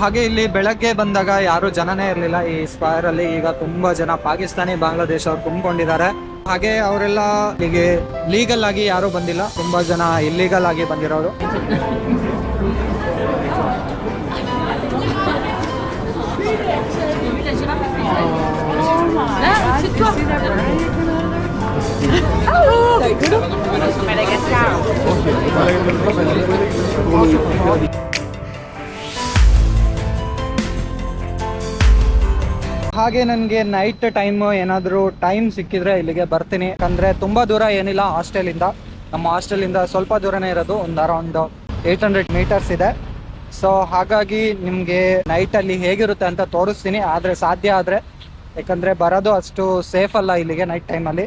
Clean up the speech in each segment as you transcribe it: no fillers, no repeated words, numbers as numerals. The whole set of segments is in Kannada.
ಹಾಗೆ ಇಲ್ಲಿ ಬೆಳಗ್ಗೆ ಬಂದಾಗ ಯಾರು ಜನನೇ ಇರಲಿಲ್ಲ ಈ ಸ್ಕ್ವೇರ್ ಅಲ್ಲಿ. ಈಗ ತುಂಬಾ ಜನ ಪಾಕಿಸ್ತಾನಿ ಬಾಂಗ್ಲಾದೇಶ ಅವ್ರು ತುಂಬಿಕೊಂಡಿದ್ದಾರೆ. ಹಾಗೆ ಅವರೆಲ್ಲ ಇಲ್ಲಿಗೆ ಲೀಗಲ್ ಆಗಿ ಯಾರು ಬಂದಿಲ್ಲ, ತುಂಬಾ ಜನ ಇಲ್ಲೀಗಲ್ ಆಗಿ ಬಂದಿರೋರು. ಹಾಗೆ ನನಗೆ ನೈಟ್ ಟೈಮ್ ಏನಾದರೂ ಟೈಮ್ ಸಿಕ್ಕಿದ್ರೆ ಇಲ್ಲಿಗೆ ಬರ್ತೀನಿ. ಯಾಕಂದರೆ ತುಂಬ ದೂರ ಏನಿಲ್ಲ ಹಾಸ್ಟೆಲಿಂದ, ನಮ್ಮ ಹಾಸ್ಟೆಲಿಂದ ಸ್ವಲ್ಪ ದೂರನೇ ಇರೋದು, ಒಂದು ಅರೌಂಡ್ 800 ಮೀಟರ್ಸ್ ಇದೆ. ಸೊ ಹಾಗಾಗಿ ನಿಮಗೆ ನೈಟಲ್ಲಿ ಹೇಗಿರುತ್ತೆ ಅಂತ ತೋರಿಸ್ತೀನಿ, ಆದರೆ ಸಾಧ್ಯ ಆದರೆ. ಯಾಕಂದರೆ ಬರೋದು ಅಷ್ಟು ಸೇಫ್ ಅಲ್ಲ ಇಲ್ಲಿಗೆ ನೈಟ್ ಟೈಮಲ್ಲಿ.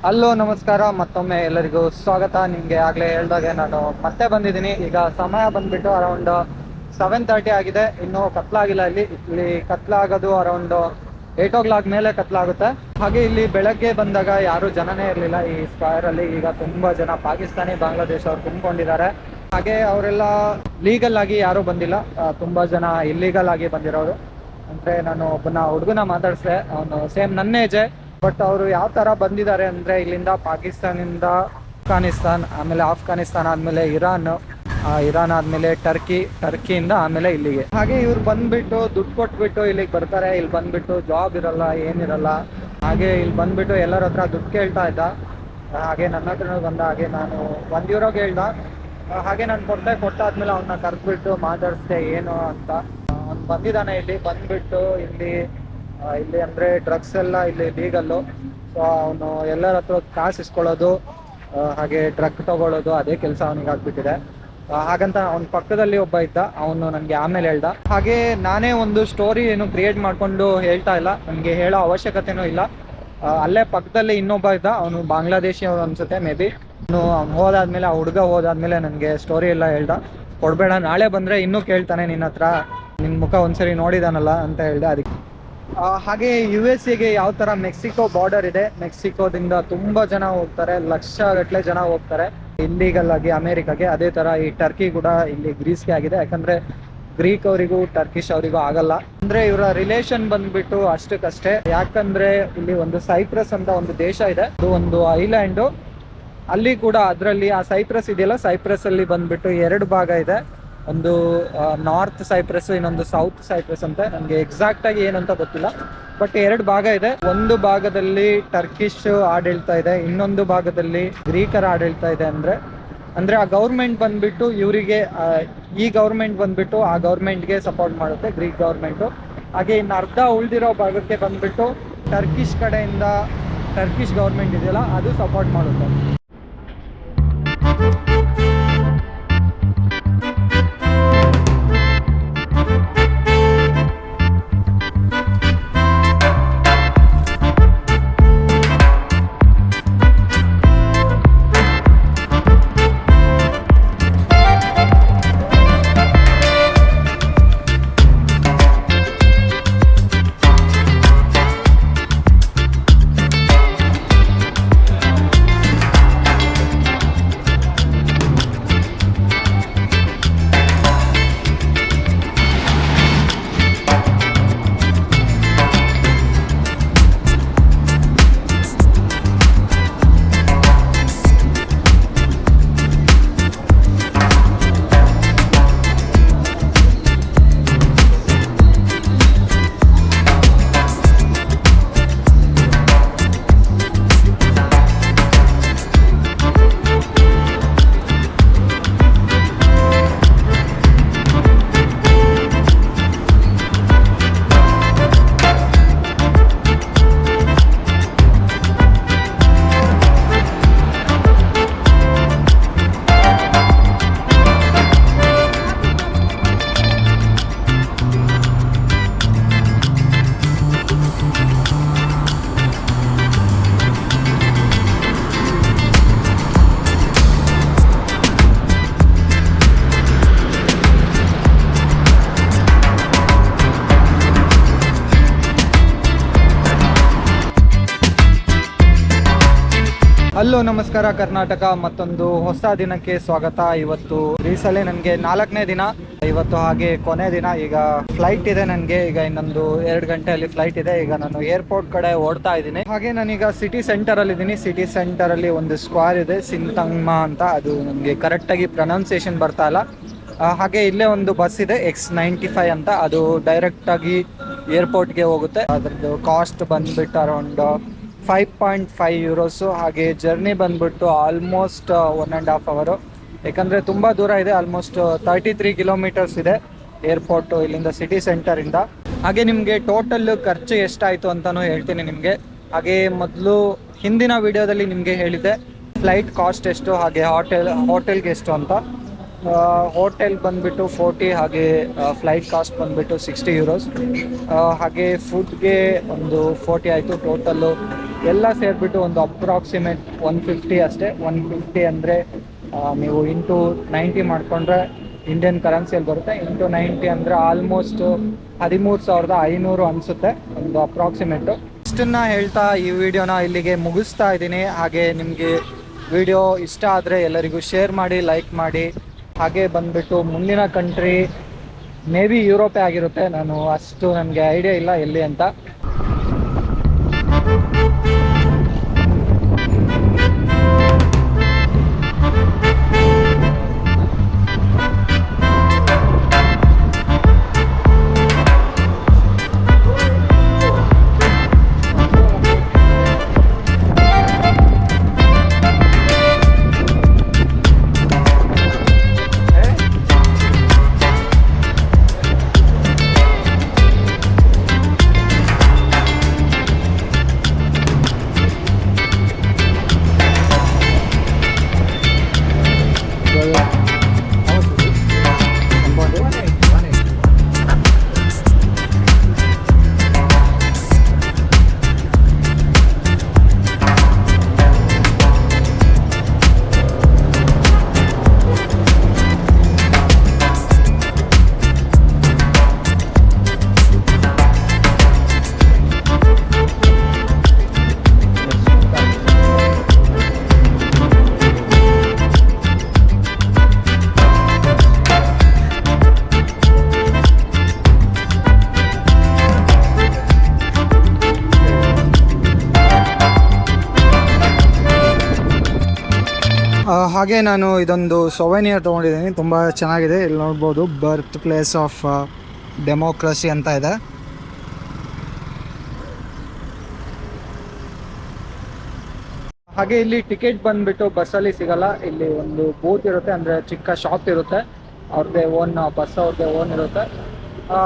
ಹಲೋ ನಮಸ್ಕಾರ, ಮತ್ತೊಮ್ಮೆ ಎಲ್ಲರಿಗೂ ಸ್ವಾಗತ. ನಿಮಗೆ ಆಗಲೇ ಹೇಳ್ದಾಗೆ ನಾನು ಮತ್ತೆ ಬಂದಿದ್ದೀನಿ. ಈಗ ಸಮಯ ಬಂದ್ಬಿಟ್ಟು ಅರೌಂಡ್ 7:30 ಆಗಿದೆ. ಇನ್ನೂ ಕತ್ಲಾಗಿಲ್ಲ. ಇಲ್ಲಿ ಕತ್ಲಾಗೋದು ಅರೌಂಡ್ 8 o'clock ಮೇಲೆ ಕತ್ಲಾಗುತ್ತೆ. ಹಾಗೆ ಇಲ್ಲಿ ಬೆಳಗ್ಗೆ ಬಂದಾಗ ಯಾರು ಜನನೇ ಇರಲಿಲ್ಲ ಈ ಸ್ಕ್ವೇರ್ ಅಲ್ಲಿ. ಈಗ ತುಂಬಾ ಜನ ಪಾಕಿಸ್ತಾನಿ ಬಾಂಗ್ಲಾದೇಶ ಅವ್ರು ತುಂಬಿಕೊಂಡಿದ್ದಾರೆ. ಹಾಗೆ ಅವರೆಲ್ಲ ಲೀಗಲ್ ಆಗಿ ಯಾರು ಬಂದಿಲ್ಲ, ತುಂಬಾ ಜನ ಇಲ್ಲೀಗಲ್ ಆಗಿ ಬಂದಿರೋರು. ಅಂದ್ರೆ ನಾನು ಒಬ್ಬನ ಹುಡುಗನ ಮಾತಾಡ್ಸೆ, ಅವನು ಸೇಮ್ ನನ್ನ ಏಜೆ. ಬಟ್ ಅವರು ಯಾವ ತರ ಬಂದಿದ್ದಾರೆ ಅಂದ್ರೆ, ಇಲ್ಲಿಂದ ಪಾಕಿಸ್ತಾನಿಂದ ಅಫ್ಘಾನಿಸ್ತಾನ್, ಆಮೇಲೆ ಆಫ್ಘಾನಿಸ್ತಾನ್ ಆದ್ಮೇಲೆ ಇರಾನ್ ಆದ್ಮೇಲೆ ಟರ್ಕಿಯಿಂದ ಆಮೇಲೆ ಇಲ್ಲಿಗೆ. ಹಾಗೆ ಇವ್ರು ಬಂದ್ಬಿಟ್ಟು ದುಡ್ಡು ಕೊಟ್ಬಿಟ್ಟು ಇಲ್ಲಿಗೆ ಬರ್ತಾರೆ. ಇಲ್ಲಿ ಬಂದ್ಬಿಟ್ಟು ಜಾಬ್ ಇರಲ್ಲ, ಏನಿರಲ್ಲ. ಹಾಗೆ ಇಲ್ಲಿ ಬಂದ್ಬಿಟ್ಟು ಎಲ್ಲರ ಹತ್ರ ದುಡ್ಡು ಕೇಳ್ತಾ ಇದ್ದ. ಹಾಗೆ ನನ್ನ ಹತ್ರ ಬಂದ. ಹಾಗೆ ನಾನು €1 ಹೇಳ್ದ. ಹಾಗೆ ನಾನು ಕೊಟ್ಟಾದ್ಮೇಲೆ ಅವನ್ನ ಕರೆದ್ಬಿಟ್ಟು ಮಾತಾಡಿಸ್ದೆ ಏನು ಅಂತ. ಅವ್ನು ಬಂದಿದ್ದಾನೆ ಇಲ್ಲಿ. ಬಂದ್ಬಿಟ್ಟು ಇಲ್ಲಿ ಅಂದ್ರೆ ಡ್ರಗ್ಸ್ ಎಲ್ಲ ಇಲ್ಲಿ ಲೀಗಲ್ಲು. ಸೊ ಅವನು ಎಲ್ಲರ ಹತ್ರ ಕಾಸು ಇಸ್ಕೊಳ್ಳೋದು, ಹಾಗೆ ಡ್ರಗ್ ತಗೊಳ್ಳೋದು, ಅದೇ ಕೆಲಸ ಅವನಿಗೆ ಆಗ್ಬಿಟ್ಟಿದೆ. ಹಾಗಂತ ಅವ್ನ ಪಕ್ಕದಲ್ಲಿ ಒಬ್ಬ ಇದ್ದ, ಅವನು ನನಗೆ ಆಮೇಲೆ ಹೇಳ್ದ. ಹಾಗೆ ನಾನೇ ಒಂದು ಸ್ಟೋರಿ ಏನು ಕ್ರಿಯೇಟ್ ಮಾಡ್ಕೊಂಡು ಹೇಳ್ತಾ ಇಲ್ಲ, ನನಗೆ ಹೇಳೋ ಅವಶ್ಯಕತೆನೂ ಇಲ್ಲ. ಅಲ್ಲೇ ಪಕ್ಕದಲ್ಲಿ ಇನ್ನೊಬ್ಬ ಇದ್ದ, ಅವನು ಬಾಂಗ್ಲಾದೇಶಿ ಅವ್ರು ಅನ್ಸುತ್ತೆ ಮೇ ಬಿ. ಅವ್ನು ಹೋದಾದ್ಮೇಲೆ, ಆ ಹುಡುಗ ಹೋದಾದ್ಮೇಲೆ ನನಗೆ ಸ್ಟೋರಿ ಎಲ್ಲ ಹೇಳ್ದ. ಕೊಡಬೇಡ, ನಾಳೆ ಬಂದರೆ ಇನ್ನೂ ಕೇಳ್ತಾನೆ ನಿನ್ನ ಹತ್ರ, ನಿನ್ನ ಮುಖ ಒಂದ್ಸರಿ ನೋಡಿದಾನಲ್ಲ ಅಂತ ಹೇಳ್ದೆ. ಅದಕ್ಕೆ ಹಾಗೆ USA ಯಾವ ಥರ ಮೆಕ್ಸಿಕೋ ಬಾರ್ಡರ್ ಇದೆ, ಮೆಕ್ಸಿಕೋದಿಂದ ತುಂಬ ಜನ ಹೋಗ್ತಾರೆ, ಲಕ್ಷಗಟ್ಟಲೆ ಜನ ಹೋಗ್ತಾರೆ ಇಲ್ಲೀಗಲ್ ಆಗಿ ಅಮೇರಿಕಾಗೆ. ಅದೇ ಥರ ಈ ಟರ್ಕಿ ಕೂಡ ಇಲ್ಲಿ ಗ್ರೀಸ್ಗೆ ಆಗಿದೆ. ಯಾಕಂದರೆ ಗ್ರೀಕ್ ಅವರಿಗೂ ಟರ್ಕಿಶ್ ಅವರಿಗೂ ಆಗಲ್ಲ. ಅಂದರೆ ಇವರ ರಿಲೇಷನ್ ಬಂದ್ಬಿಟ್ಟು ಅಷ್ಟಕ್ಕಷ್ಟೇ. ಯಾಕಂದರೆ ಇಲ್ಲಿ ಒಂದು ಸೈಪ್ರಸ್ ಅಂತ ಒಂದು ದೇಶ ಇದೆ, ಅದು ಒಂದು ಐಲ್ಯಾಂಡು. ಅಲ್ಲಿ ಕೂಡ ಅದರಲ್ಲಿ ಆ ಸೈಪ್ರಸ್ ಇದೆಯಲ್ಲ, ಸೈಪ್ರಸ್ ಅಲ್ಲಿ ಬಂದ್ಬಿಟ್ಟು 2 ಭಾಗ ಇದೆ. ಒಂದು ನಾರ್ತ್ ಸೈಪ್ರಸ್, ಇನ್ನೊಂದು ಸೌತ್ ಸೈಪ್ರಸ್ ಅಂತ. ನನಗೆ ಎಕ್ಸಾಕ್ಟ್ ಆಗಿ ಏನಂತ ಗೊತ್ತಿಲ್ಲ, ಬಟ್ 2 ಭಾಗ ಇದೆ. ಒಂದು ಭಾಗದಲ್ಲಿ ಟರ್ಕಿಶ್ ಆಡಳಿತ ಇದೆ, ಇನ್ನೊಂದು ಭಾಗದಲ್ಲಿ ಗ್ರೀಕರ ಆಡಳಿತ ಇದೆ. ಅಂದ್ರೆ ಆ ಗೌರ್ಮೆಂಟ್ ಬಂದ್ಬಿಟ್ಟು ಇವರಿಗೆ, ಈ ಗೌರ್ಮೆಂಟ್ ಬಂದ್ಬಿಟ್ಟು ಆ ಗೌರ್ಮೆಂಟ್ಗೆ ಸಪೋರ್ಟ್ ಮಾಡುತ್ತೆ, ಗ್ರೀಕ್ ಗೌರ್ಮೆಂಟು. ಹಾಗೆ ಇನ್ನು ಅರ್ಧ ಉಳಿದಿರೋ ಭಾಗಕ್ಕೆ ಬಂದ್ಬಿಟ್ಟು ಟರ್ಕಿಶ್ ಕಡೆಯಿಂದ, ಟರ್ಕಿಶ್ ಗೌರ್ಮೆಂಟ್ ಇದೆಯಲ್ಲ ಅದು ಸಪೋರ್ಟ್ ಮಾಡುತ್ತೆ. ಹಲೋ ನಮಸ್ಕಾರ ಕರ್ನಾಟಕ, ಮತ್ತೊಂದು ಹೊಸ ದಿನಕ್ಕೆ ಸ್ವಾಗತ. ಇವತ್ತು ಈ ಸಲ ನನಗೆ 4ನೇ ದಿನ ಇವತ್ತು, ಹಾಗೆ ಕೊನೆ ದಿನ. ಈಗ ಫ್ಲೈಟ್ ಇದೆ ನನಗೆ, ಈಗ ಇನ್ನೊಂದು 2 ಗಂಟೆಯಲ್ಲಿ ಫ್ಲೈಟ್ ಇದೆ. ಈಗ ನಾನು ಏರ್ಪೋರ್ಟ್ ಕಡೆ ಓಡ್ತಾ ಇದ್ದೀನಿ. ಹಾಗೆ ನಾನೀಗ ಸಿಟಿ ಸೆಂಟರ್ ಅಲ್ಲಿ ಇದ್ದೀನಿ. ಸಿಟಿ ಸೆಂಟರ್ ಅಲ್ಲಿ ಒಂದು ಸ್ಕ್ವೇರ್ ಇದೆ, ಸಿಂತಂಗ್ಮ ಅಂತ. ಅದು ನನಗೆ ಕರೆಕ್ಟಾಗಿ ಪ್ರೊನೌನ್ಸಿಯೇಷನ್ ಬರ್ತಾ ಇಲ್ಲ. ಹಾಗೆ ಇಲ್ಲೇ ಒಂದು ಬಸ್ ಇದೆ X95 ಅಂತ, ಅದು ಡೈರೆಕ್ಟಾಗಿ ಏರ್ಪೋರ್ಟ್ಗೆ ಹೋಗುತ್ತೆ. ಅದ್ರದ್ದು ಕಾಸ್ಟ್ ಬಂದ್ಬಿಟ್ಟು ಅರೌಂಡ್ 5.5 ಯೂರೋಸು. ಹಾಗೆ ಜರ್ನಿ ಬಂದ್ಬಿಟ್ಟು ಆಲ್ಮೋಸ್ಟ್ 1.5 ಅವರು, ಯಾಕಂದರೆ ತುಂಬ ದೂರ ಇದೆ. ಆಲ್ಮೋಸ್ಟ್ 33 ಕಿಲೋಮೀಟರ್ಸ್ ಇದೆ ಏರ್ಪೋರ್ಟು ಇಲ್ಲಿಂದ, ಸಿಟಿ ಸೆಂಟರಿಂದ. ಹಾಗೆ ನಿಮಗೆ ಟೋಟಲ್ ಖರ್ಚು ಎಷ್ಟಾಯಿತು ಅಂತಲೂ ಹೇಳ್ತೀನಿ ನಿಮಗೆ. ಹಾಗೆ ಮೊದಲು ಹಿಂದಿನ ವಿಡಿಯೋದಲ್ಲಿ ನಿಮಗೆ ಹೇಳಿದ್ದೆ ಫ್ಲೈಟ್ ಕಾಸ್ಟ್ ಎಷ್ಟು, ಹಾಗೆ ಹೋಟೆಲ್ಗೆ ಎಷ್ಟು ಅಂತ. ಹೋಟೆಲ್ ಬಂದುಬಿಟ್ಟು 40, ಹಾಗೆ ಫ್ಲೈಟ್ ಕಾಸ್ಟ್ ಬಂದುಬಿಟ್ಟು 60 ಯೂರೋಸ್. ಹಾಗೆ ಫುಡ್ಗೆ ಒಂದು 40 ಆಯಿತು. ಟೋಟಲ್ಲು ಎಲ್ಲ ಸೇರಿಬಿಟ್ಟು ಒಂದು ಅಪ್ರಾಕ್ಸಿಮೇಟ್ 150 ಅಷ್ಟೇ. 150 ಅಂದರೆ ನೀವು ಇಂಟು 90 ಮಾಡಿಕೊಂಡ್ರೆ ಇಂಡಿಯನ್ ಕರೆನ್ಸಿಯಲ್ಲಿ ಬರುತ್ತೆ. ಇಂಟು 90 ಅಂದರೆ ಆಲ್ಮೋಸ್ಟ್ 13,500 ಅನಿಸುತ್ತೆ, ಒಂದು ಅಪ್ರಾಕ್ಸಿಮೇಟು. ಇಷ್ಟನ್ನು ಹೇಳ್ತಾ ಈ ವಿಡಿಯೋನ ಇಲ್ಲಿಗೆ ಮುಗಿಸ್ತಾ ಇದ್ದೀನಿ. ಹಾಗೆ ನಿಮಗೆ ವಿಡಿಯೋ ಇಷ್ಟ ಆದರೆ ಎಲ್ಲರಿಗೂ ಶೇರ್ ಮಾಡಿ, ಲೈಕ್ ಮಾಡಿ. ಹಾಗೆ ಬಂದುಬಿಟ್ಟು ಮುಂದಿನ ಕಂಟ್ರಿ ಮೇ ಬಿ ಯುರೋಪೇ ಆಗಿರುತ್ತೆ. ಅಷ್ಟು ನನಗೆ ಐಡಿಯಾ ಇಲ್ಲ ಎಲ್ಲಿ ಅಂತ. ಹಾಗೆ ನಾನು ಇದೊಂದು ಸೊವೆನಿಯರ್ ತೊಗೊಂಡಿದ್ದೀನಿ, ತುಂಬ ಚೆನ್ನಾಗಿದೆ. ಇಲ್ಲಿ ನೋಡ್ಬೋದು, ಬರ್ತ್ ಪ್ಲೇಸ್ ಆಫ್ ಡೆಮೋಕ್ರಸಿ ಅಂತ ಇದೆ. ಹಾಗೆ ಇಲ್ಲಿ ಟಿಕೆಟ್ ಬಂದುಬಿಟ್ಟು ಬಸ್ಸಲ್ಲಿ ಸಿಗಲ್ಲ. ಇಲ್ಲಿ ಒಂದು ಬೂತ್ ಇರುತ್ತೆ, ಅಂದರೆ ಚಿಕ್ಕ ಶಾಪ್ ಇರುತ್ತೆ, ಅವ್ರದ್ದೇ ಓನ್ ಬಸ್, ಅವ್ರದ್ದೇ ಓನ್ ಇರುತ್ತೆ.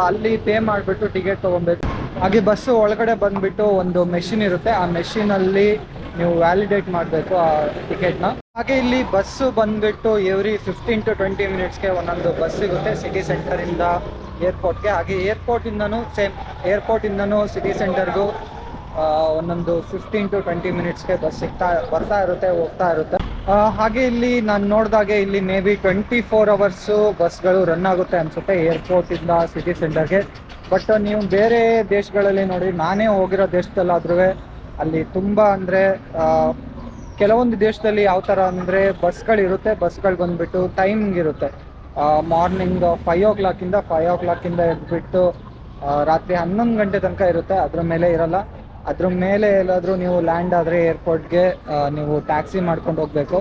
ಅಲ್ಲಿ ಪೇ ಮಾಡಿಬಿಟ್ಟು ಟಿಕೆಟ್ ತೊಗೊಬೇಕು. ಹಾಗೆ ಬಸ್ಸು ಒಳಗಡೆ ಬಂದುಬಿಟ್ಟು ಒಂದು ಮೆಷಿನ್ ಇರುತ್ತೆ, ಆ ಮೆಷಿನಲ್ಲಿ ನೀವು ವ್ಯಾಲಿಡೇಟ್ ಮಾಡಬೇಕು ಆ ಟಿಕೆಟ್ನ. ಹಾಗೆ ಇಲ್ಲಿ ಬಸ್ಸು ಬಂದುಬಿಟ್ಟು ಎವ್ರಿ 15 to 20 ಮಿನಿಟ್ಸ್ಗೆ ಒಂದೊಂದು ಬಸ್ ಸಿಗುತ್ತೆ ಸಿಟಿ ಸೆಂಟರಿಂದ ಏರ್ಪೋರ್ಟ್ಗೆ. ಹಾಗೆ ಏರ್ಪೋರ್ಟಿಂದನೂ ಸಿಟಿ ಸೆಂಟರ್ಗೂ ಒಂದೊಂದು 15 to 20 ಮಿನಿಟ್ಸ್ಗೆ ಬಸ್ ಬರ್ತಾ ಇರುತ್ತೆ, ಹೋಗ್ತಾ ಇರುತ್ತೆ. ಹಾಗೆ ಇಲ್ಲಿ ನಾನು ನೋಡಿದಾಗೆ ಇಲ್ಲಿ ಮೇ ಬಿ 24 ಅವರ್ಸು ಬಸ್ಗಳು ರನ್ ಆಗುತ್ತೆ ಅನಿಸುತ್ತೆ ಏರ್ಪೋರ್ಟಿಂದ ಸಿಟಿ ಸೆಂಟರ್ಗೆ. ಬಟ್ ನೀವು ಬೇರೆ ದೇಶಗಳಲ್ಲಿ ನೋಡಿ, ನಾನೇ ಹೋಗಿರೋ ದೇಶದಲ್ಲಾದ್ರೂ ಅಲ್ಲಿ ತುಂಬ ಅಂದರೆ ಕೆಲವೊಂದು ದೇಶದಲ್ಲಿ ಯಾವ ಥರ ಅಂದರೆ ಬಸ್ಗಳಿರುತ್ತೆ, ಬಸ್ಗಳು ಬಂದುಬಿಟ್ಟು ಟೈಮಿಂಗ್ ಇರುತ್ತೆ. ಮಾರ್ನಿಂಗ್ 5 o'clock ಎದ್ಬಿಟ್ಟು ರಾತ್ರಿ 11 ಗಂಟೆ ತನಕ ಇರುತ್ತೆ. ಅದ್ರ ಮೇಲೆ ಇರಲ್ಲ. ಅದ್ರ ಮೇಲೆ ಎಲ್ಲಾದರೂ ನೀವು ಲ್ಯಾಂಡ್ ಆದರೆ ಏರ್ಪೋರ್ಟ್ಗೆ ನೀವು ಟ್ಯಾಕ್ಸಿ ಮಾಡ್ಕೊಂಡು ಹೋಗಬೇಕು.